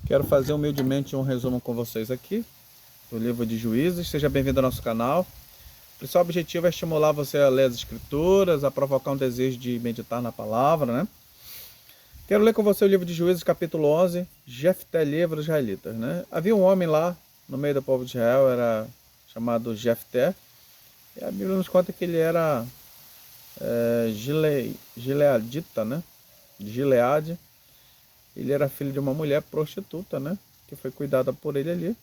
Quero fazer humildemente um resumo com vocês aqui do livro de Juízes. Seja bem-vindo ao nosso canal. O principal objetivo é estimular você a ler as escrituras, a provocar um desejo de meditar na palavra, né? Quero ler com você o livro de Juízes, capítulo 11, Jefté livra os israelitas, né? Havia um homem lá no meio do povo de Israel, era chamado Jefté, e a Bíblia nos conta que ele era gileadita, né? De Gileade. Ele era filho de uma mulher prostituta, né? Que foi cuidada por ele ali.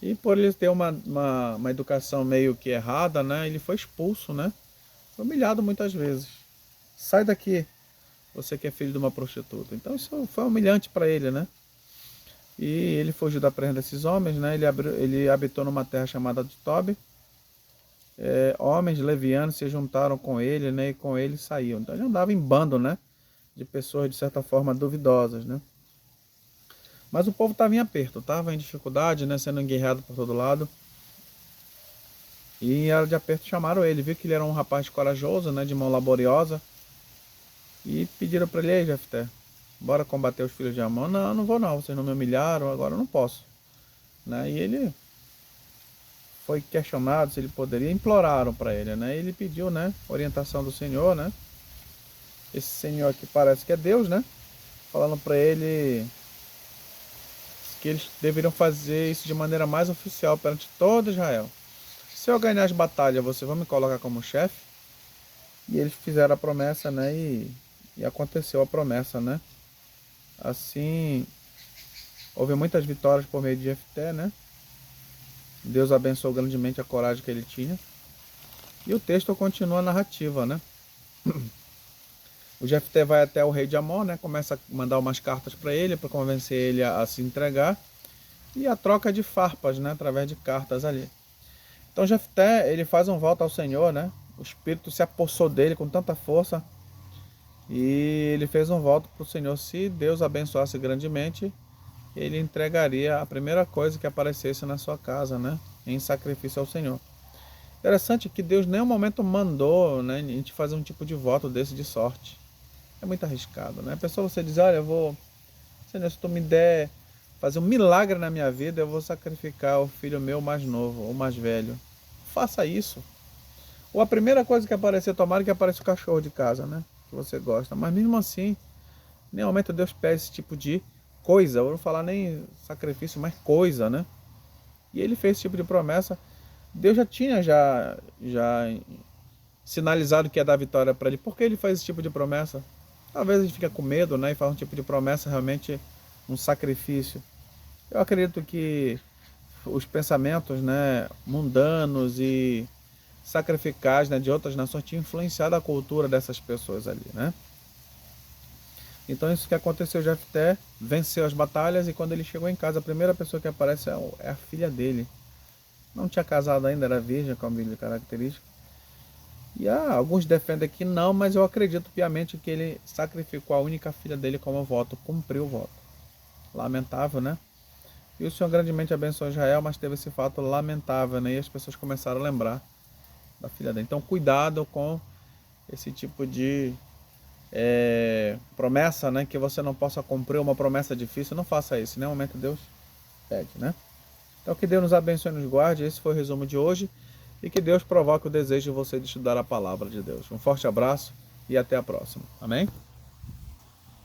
E por ele ter uma educação meio que errada, né? Ele foi expulso, né? Foi humilhado muitas vezes. Sai daqui, você que é filho de uma prostituta. Então isso foi humilhante para ele, né? E ele fugiu da presença desses homens, né? Ele habitou numa terra chamada de Tobi. Homens levianos se juntaram com ele, né? E com ele saíam. Então ele andava em bando, né? De pessoas de certa forma duvidosas, né? Mas o povo estava em aperto, estava em dificuldade, né? Sendo enguerrado por todo lado. E em hora de aperto chamaram ele, viu que ele era um rapaz corajoso, né? De mão laboriosa. E pediram para ele: ei, Jefté, bora combater os filhos de Amon. Não, não vou não, vocês não me humilharam, agora eu não posso, né? E ele foi questionado se ele poderia, imploraram para ele, né? Ele pediu, né? Orientação do Senhor, né? Esse Senhor aqui parece que é Deus, né? Falando para ele que eles deveriam fazer isso de maneira mais oficial perante todo Israel. Se eu ganhar as batalhas, você vai me colocar como chefe? E eles fizeram a promessa, né? E aconteceu a promessa, né? Assim, houve muitas vitórias por meio de Jefté, né? Deus abençoou grandemente a coragem que ele tinha. E o texto continua a narrativa, né? O Jefté vai até o rei de Amon, né? Começa a mandar umas cartas para ele, para convencer ele a se entregar. E a troca de farpas, né? Através de cartas ali. Então Jefté, ele faz um voto ao Senhor, né? O Espírito se apossou dele com tanta força. E ele fez um voto para o Senhor: se Deus abençoasse grandemente, ele entregaria a primeira coisa que aparecesse na sua casa, né? Em sacrifício ao Senhor. Interessante que Deus em nenhum momento mandou, né, a gente fazer um tipo de voto desse de sorte. É muito arriscado, né? A pessoa, você diz: olha, Senhor, se tu me der fazer um milagre na minha vida, eu vou sacrificar o filho meu mais novo ou mais velho. Faça isso. Ou a primeira coisa que aparecer, tomara que apareça o cachorro de casa, né? Que você gosta. Mas mesmo assim, em nenhum momento Deus pede esse tipo de coisa. Eu não vou falar nem sacrifício, mas coisa, né? E ele fez esse tipo de promessa. Deus já tinha sinalizado que ia dar vitória para ele. Por que ele faz esse tipo de promessa? Talvez a gente fique com medo, né? E faz um tipo de promessa realmente um sacrifício. Eu acredito que os pensamentos, né, mundanos e sacrificais, né, de outras nações tinham influenciado a cultura dessas pessoas ali, né? Então isso que aconteceu, Jefté venceu as batalhas e quando ele chegou em casa, a primeira pessoa que aparece é a filha dele. Não tinha casado ainda, era virgem, com a Bíblia característica. E alguns defendem que não, mas eu acredito piamente que ele sacrificou a única filha dele como voto, cumpriu o voto. Lamentável, né? E o Senhor grandemente abençoou Israel, mas teve esse fato lamentável, né? E as pessoas começaram a lembrar da filha dele. Então cuidado com esse tipo de promessa, né? Que você não possa cumprir uma promessa difícil. Não faça isso, em nenhum momento Deus pede, né? Então que Deus nos abençoe e nos guarde. Esse foi o resumo de hoje. E que Deus provoque o desejo de você de estudar a palavra de Deus. Um forte abraço e até a próxima. Amém?